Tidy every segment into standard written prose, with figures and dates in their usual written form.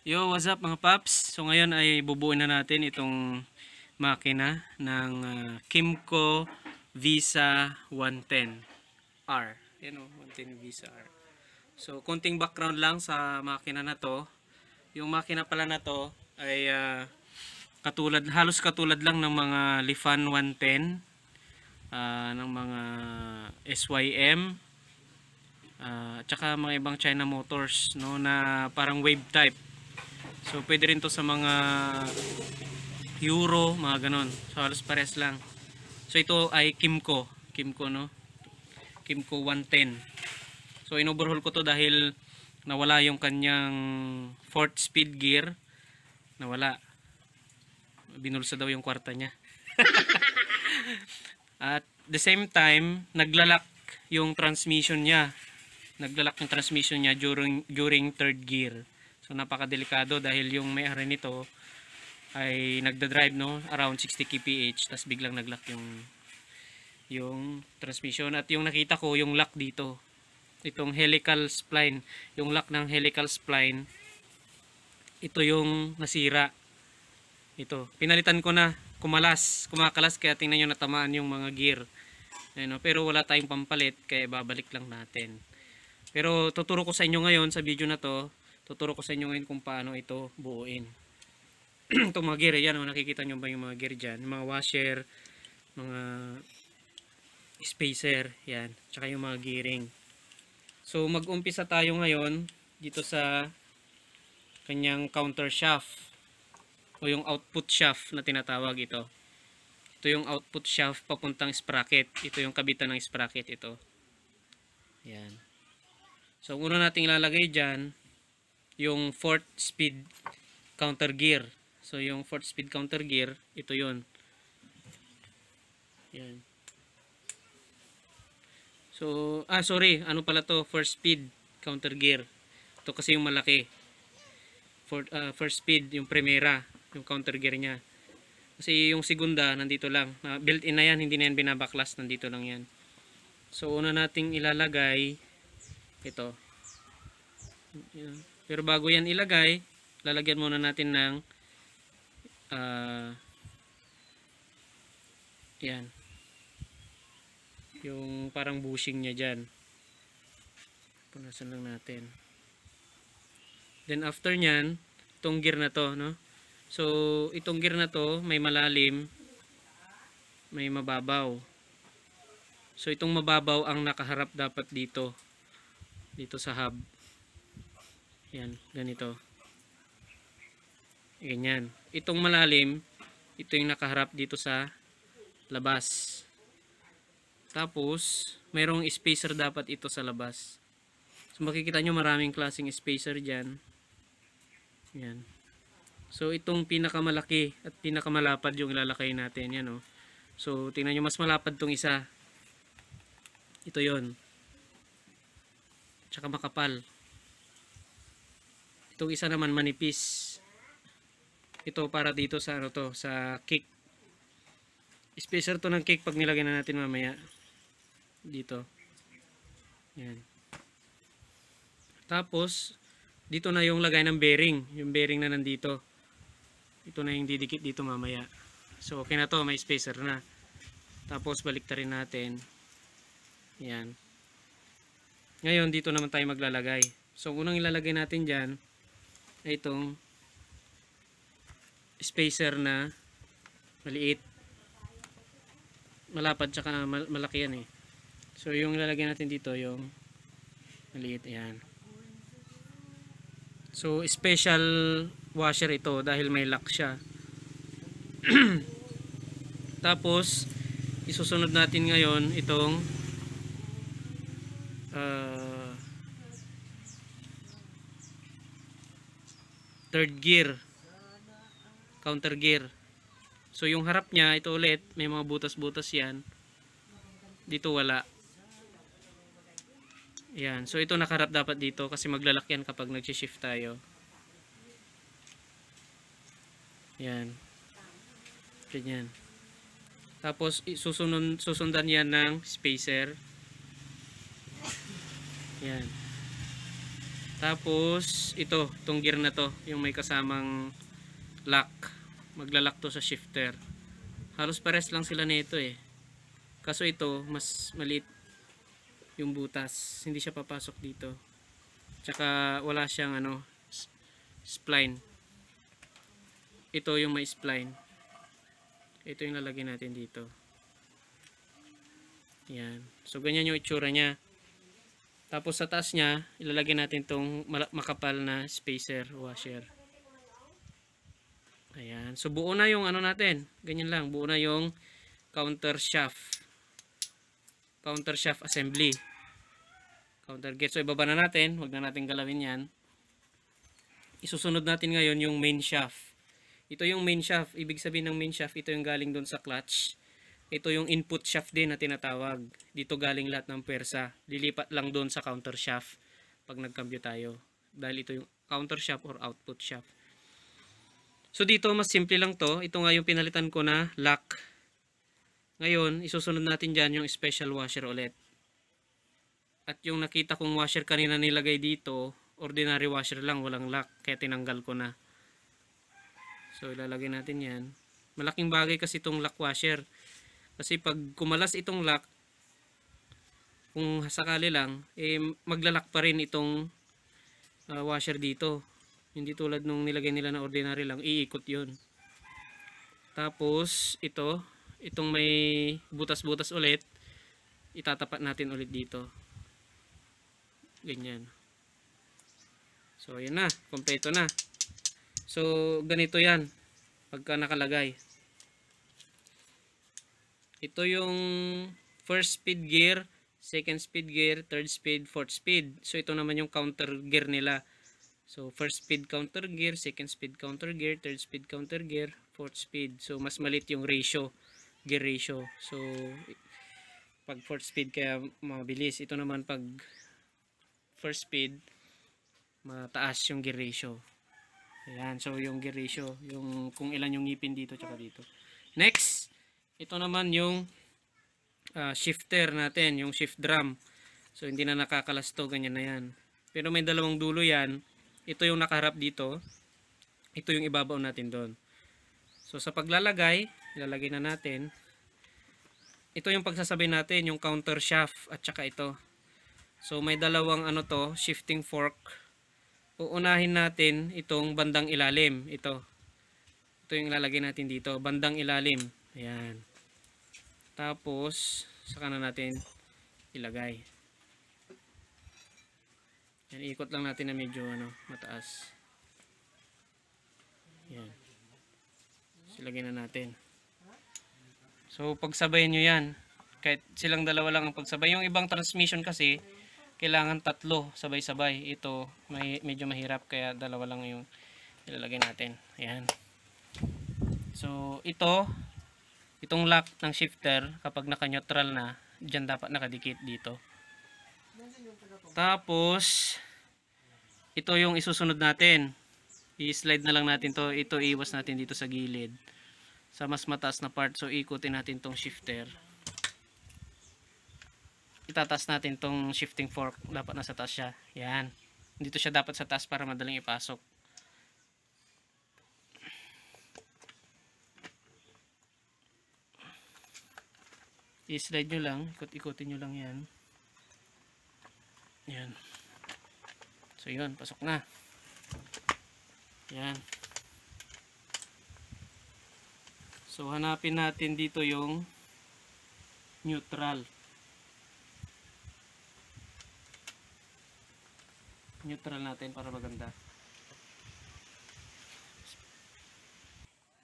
Yo, what's up mga paps? So ngayon ay bubuin na natin itong makina ng Kimco Visa 110R. Yan o, 110 Visa R. So konting background lang sa makina na to. Yung makina pala na to ay halos katulad lang ng mga Lifan 110, ng mga SYM, at saka mga ibang China motors, no, na parang wave type. So pwede rin to sa mga Euro, mga ganon. So halos pares lang. So ito ay Kimco, no? Kimco 110. So inoverhaul ko to dahil nawala yung kanyang 4th speed gear. Nawala. Binulsa daw yung kwarta niya. At the same time, naglalak yung transmission niya. Naglalak yung transmission niya during third gear. So napakadelikado dahil yung may-ari nito ay nagda-drive, no, around 60 kph, tapos biglang nag-lock yung transmission. At yung nakita ko, yung lock dito, itong helical spline, yung lock ng helical spline, ito yung nasira. Ito, pinalitan ko na, kumakalas, kaya tingnan nyo natamaan yung mga gear. Ayun, pero wala tayong pampalit, kaya babalik lang natin. Pero tuturo ko sa inyo ngayon sa video na to, tuturo ko sa inyo ngayon kung paano ito buuin. Itong mga gear, yan, nakikita nyo ba yung mga gear dyan, yung mga washer, mga spacer, yan, tsaka yung mga gearing. So mag-umpisa tayo ngayon dito sa kanyang counter shaft o yung output shaft na tinatawag ito. Ito yung output shaft papuntang sprocket. Ito yung kabitan ng sprocket ito. Yan. So una nating ilalagay dyan yung 4th speed counter gear. So yung 4th speed counter gear, ito yun. Yan. So, sorry, ano pala to? 4th speed counter gear. Ito kasi yung malaki. First speed, yung primera, yung counter gear niya. Kasi yung segunda, nandito lang. Built-in na yan, hindi na yan binabaklas, nandito lang yan. So, una nating ilalagay ito. Pero bago yan ilagay, lalagyan muna natin ng yan. Yung parang bushing niya dyan. Punasan lang natin. Then after nyan, itong gear na to, no? So, itong gear na to, may malalim, may mababaw. So, itong mababaw ang nakaharap dapat dito. Dito sa hub. Yan, ganito. Ganyan. Itong malalim, ito yung nakaharap dito sa labas. Tapos, mayroong spacer dapat ito sa labas. So, makikita nyo maraming klaseng spacer dyan. Yan. So, itong pinakamalaki at pinakamalapad yung ilalakay natin. Yan, oh. So, tingnan nyo, mas malapad tong isa. Ito yon. Tsaka makapal. Itong isa naman manipis. Ito para dito sa ano to, sa kick. Spacer to ng kick pag nilagay na natin mamaya. Dito. Yan. Tapos, dito na yung lagay ng bearing. Yung bearing na nandito. Ito na yung didikit dito mamaya. So, okay na to. May spacer na. Tapos, baliktarin natin. Yan. Ngayon, dito naman tayo maglalagay. So, unang ilalagay natin dyan ay itong spacer na maliit. Malapad tsaka malaki yan eh. So, yung ilalagay natin dito, yung maliit. Ayan. So, special washer ito dahil may lock siya. Tapos, isusunod natin ngayon itong third gear, counter gear. So, yung harap niya, ito ulit, may mga butas-butas yan. Dito wala. Yan. So, ito nakaharap dapat dito kasi maglalak yan kapag nag-shift tayo. Yan. Ganyan. Tapos, susundan yan ng spacer. Yan. Tapos itong gear na to, yung may kasamang lock. Maglalak to sa shifter. Halos pares lang sila nito eh. Kaso ito, mas maliit yung butas. Hindi siya papasok dito. Tsaka wala siyang spline. Ito yung may spline. Ito yung lalagyan natin dito. Yan. So ganyan yung itsura niya. Tapos sa taas niya, ilalagay natin tong makapal na spacer washer. Ayan. So buo na yung natin. Ganyan lang. Buo na yung counter shaft. Counter shaft assembly. Counter gate. So ibaba na natin. Huwag na natin galawin yan. Isusunod natin ngayon yung main shaft. Ito yung main shaft. Ibig sabihin ng main shaft, ito yung galing doon sa clutch. Ito yung input shaft din na tinatawag. Dito galing lahat ng pwersa. Lilipat lang doon sa counter shaft pag nagkambyo tayo. Dahil ito yung counter shaft or output shaft. So dito mas simple lang to. Ito nga yung pinalitan ko na lock. Ngayon, isusunod natin dyan yung special washer ulit. At yung nakita kong washer kanina nilagay dito, ordinary washer lang, walang lock. Kaya tinanggal ko na. So ilalagay natin yan. Malaking bagay kasi itong lock washer. Kasi pag kumalas itong lock, kung sakali lang, maglalak pa rin itong washer dito. Hindi tulad nung nilagay nila na ordinary lang, iikot yun. Tapos, itong may butas-butas ulit, itatapat natin ulit dito. Ganyan. So, ayan na. Kompleto na. So, ganito yan. Pagka nakalagay. Ito yung first speed gear, second speed gear, third speed, fourth speed. So, ito naman yung counter gear nila. So, first speed counter gear, second speed counter gear, third speed counter gear, fourth speed. So, mas malit yung ratio, gear ratio. So, pag fourth speed kaya mabilis. Ito naman pag first speed, mataas yung gear ratio. Ayan, so yung gear ratio, yung kung ilan yung ngipin dito tsaka dito. Next, ito naman yung shifter natin, yung shift drum. So, hindi na nakakalas to, ganyan na yan. Pero may dalawang dulo yan. Ito yung nakaharap dito. Ito yung ibabaw natin doon. So, sa paglalagay, ilalagay na natin. Ito yung pagsasabay natin, yung counter shaft at saka ito. So, may dalawang shifting fork. Uunahin natin itong bandang ilalim. Ito yung ilalagay natin dito. Bandang ilalim. Ayan. Tapos, saka na natin ilagay. Yan, ikot lang natin na medyo mataas. Yan. Silagay na natin. So, pagsabayin nyo yan. Kahit silang dalawa lang ang pagsabay. Yung ibang transmission kasi, kailangan tatlo sabay-sabay. Ito, medyo mahirap kaya dalawa lang yung ilalagay natin. Ayan. So, itong lock ng shifter, kapag naka-neutral na, dyan dapat nakadikit dito. Tapos, ito yung isusunod natin. I-slide na lang natin to. Ito iwas natin dito sa gilid. Sa mas mataas na part. So, ikutin natin tong shifter. Itataas natin tong shifting fork. Dapat nasa taas siya. Yan. Dito siya dapat sa taas para madaling ipasok. I-slide nyo lang. Ikot-ikutin nyo lang yan. Yan. So yun, pasok na. Yan. So hanapin natin dito yung neutral. Neutral natin para maganda.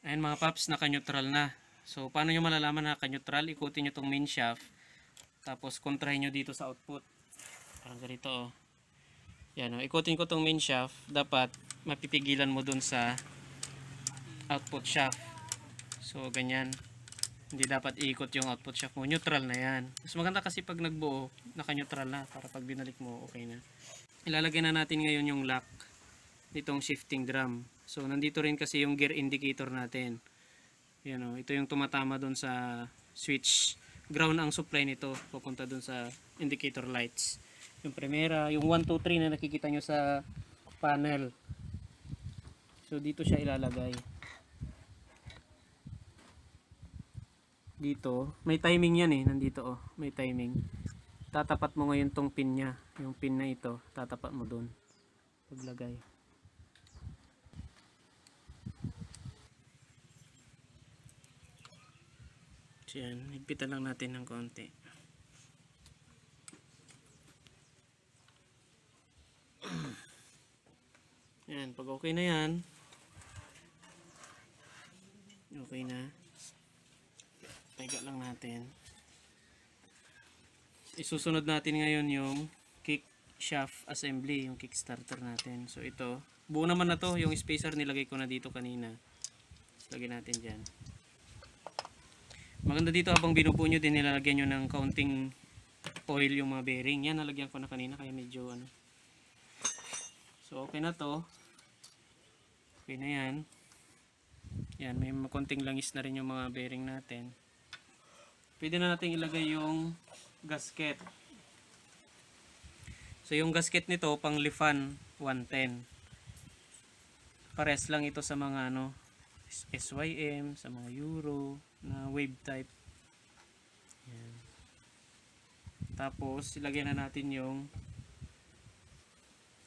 Ayan mga paps, naka-neutral na. So paano nyo malalaman na naka-neutral? Ikutin nyo itong main shaft. Tapos kontrahin nyo dito sa output. Parang ganito oh. Yan oh. Ikutin ko itong main shaft. Dapat mapipigilan mo dun sa output shaft. So ganyan. Hindi dapat iikot yung output shaft mo. Neutral na yan. Mas maganda kasi pag nagbuo, naka-neutral na. Para pag binalik mo, okay na. Ilalagay na natin ngayon yung lock nitong shifting drum. So nandito rin kasi yung gear indicator natin. Yan o, ito yung tumatama dun sa switch. Ground ang supply nito, pupunta dun sa indicator lights. Yung primera, yung 1, 2, 3 na nakikita nyo sa panel. So dito siya ilalagay. Dito, may timing yan nandito may timing. Tatapat mo ngayon tong pin nya, yung pin na ito, tatapat mo doon. Paglagay. So yan, higpitan lang natin ng konti. Yan, pag okay na yan, okay na, taiga lang natin. Isusunod natin ngayon yung kick shaft assembly, yung kickstarter natin. So ito, buo naman na to, yung spacer nilagay ko na dito kanina. Lagay natin dyan. Maganda dito habang binubuo nyo din, nilalagyan nyo ng kaunting oil yung mga bearing. Yan, nalagyan ko na kanina kaya medyo So okay na to. Okay na yan. Yan, may konting langis na rin yung mga bearing natin. Pwede na natin ilagay yung gasket. So yung gasket nito pang Lifan 110. Pares lang ito sa mga SYM, sa mga Euro na wave type. Yan. Tapos ilagyan na natin yung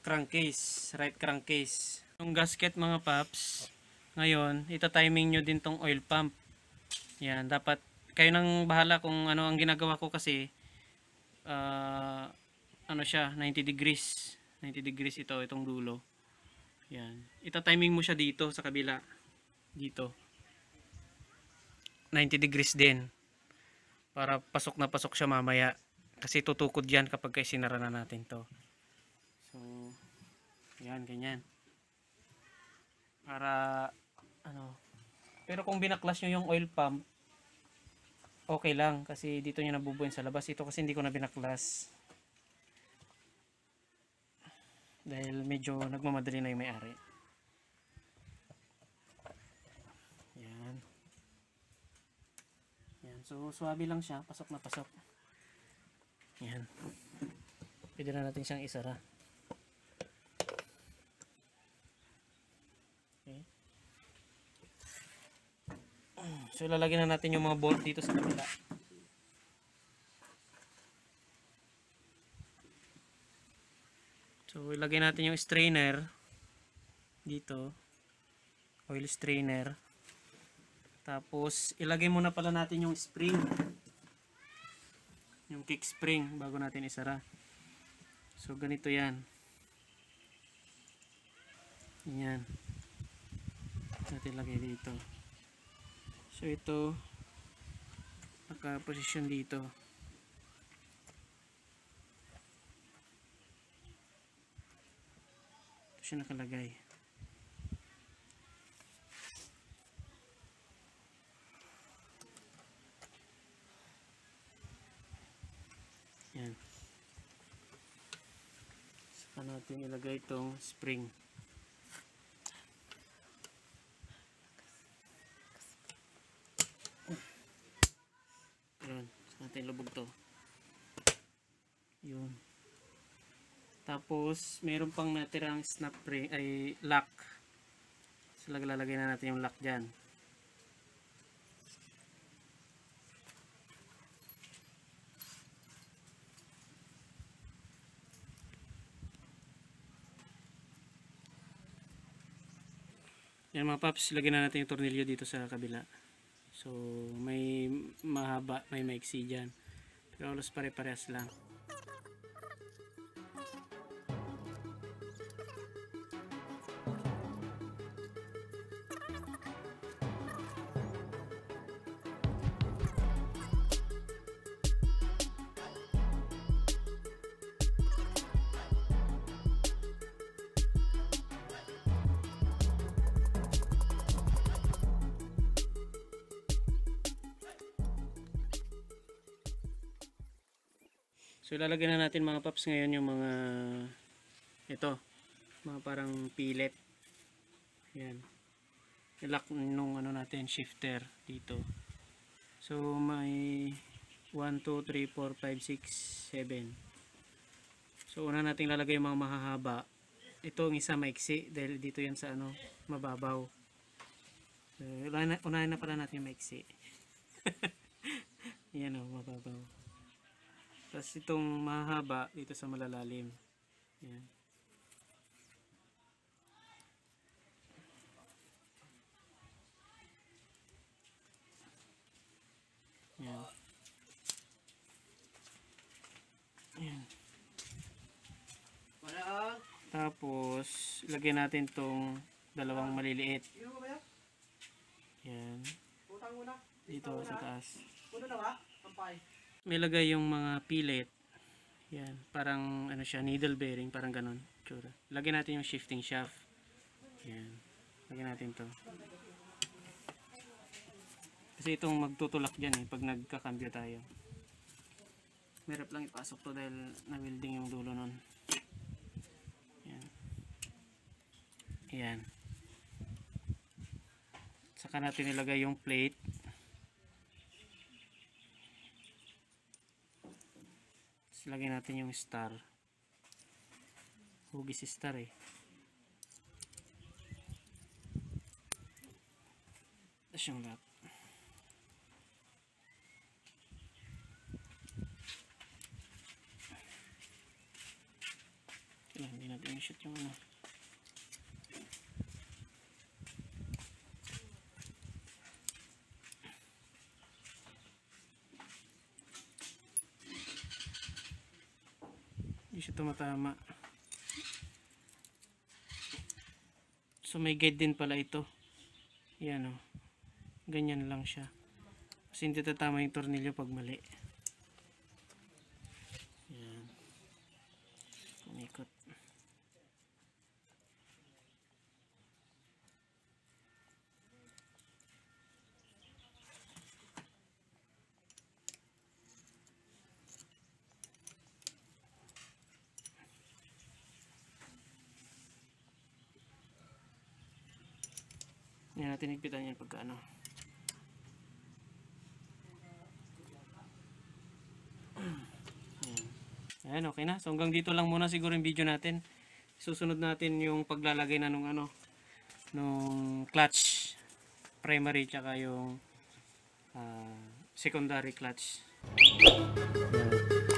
crankcase, right crankcase. Yung gasket mga paps, ngayon ita-timing nyo din tong oil pump. Yan, dapat kayo nang bahala kung ano ang ginagawa ko kasi siya 90 degrees itong dulo. Yan, ita-timing mo siya dito sa kabila, dito 90 degrees din para pasok na pasok siya mamaya kasi tutukod yan kapag sinara na natin to. So yan, ganyan para pero kung binaklas nyo yung oil pump okay lang kasi dito nyo nabubuin sa labas. Ito kasi hindi ko na binaklas dahil medyo nagmamadali na yung may-ari. Yan. Yan. So swabe lang siya, pasok na pasok. Yan. Pwede na natin siyang isara. Okay. So ilalagay na natin yung mga bolt dito sa kabila. So ilagay natin yung strainer dito, oil strainer. Tapos ilagay muna pala natin yung spring, yung kick spring bago natin isara. So ganito yan. Yan. Natin lagay dito. So ito naka-position dito. Ito siya nakalagay. Yan. Saka natin ilagay itong spring. Yun. Saka natin lubog to. Yun. Tapos mayroon pang natirang snap ring ay lock. So lalagay na natin yung lock dyan. Yan mga paps, lagyan na natin yung tornilyo dito sa kabila. So may mahaba, may maiksi dyan. Pero halos pare-parehas lang. So ilalagay na natin mga paps ngayon yung mga mga parang pillet. Yan. I-lock nung natin shifter dito. So may 1, 2, 3, 4, 5, 6, 7. So una nating lalagay yung mga mahahaba. Ito ang isa maiksi dahil dito yan sa ano, mababaw. So, unahin na pala natin yung maiksi. Yan o, mababaw. Tapos itong mahahaba dito sa malalalim. Yan. Yan. Yan. Tapos, lagyan natin tong dalawang maliliit. Yan. Dito sa taas. May lagay yung mga pillet. Yan. Parang ano siya, needle bearing. Parang ganun. Tsura. Lagyan natin yung shifting shaft. Yan. Lagyan natin to. Kasi itong magtutulak dyan eh. Pag nagkakambyo tayo. Merap lang ipasok to dahil na-welding yung dulo nun. Yan. Yan. Saka natin ilagay yung plate. Tapos lagyan natin yung star. Hugis star eh. Tapos yung lock. Hindi natin i-shoot yung ano. Hindi siya tumatama. So may guide din pala ito. Yan o. Ganyan lang siya. Kasi hindi tatama yung tornilyo pag mali. Yan. Umikot. Yan natin higpitan yan pagka ano. Ayan, okay na. So hanggang dito lang muna siguro yung video natin. Susunod natin yung paglalagay na nung ano, nung clutch primary tsaka yung secondary clutch. Ayan.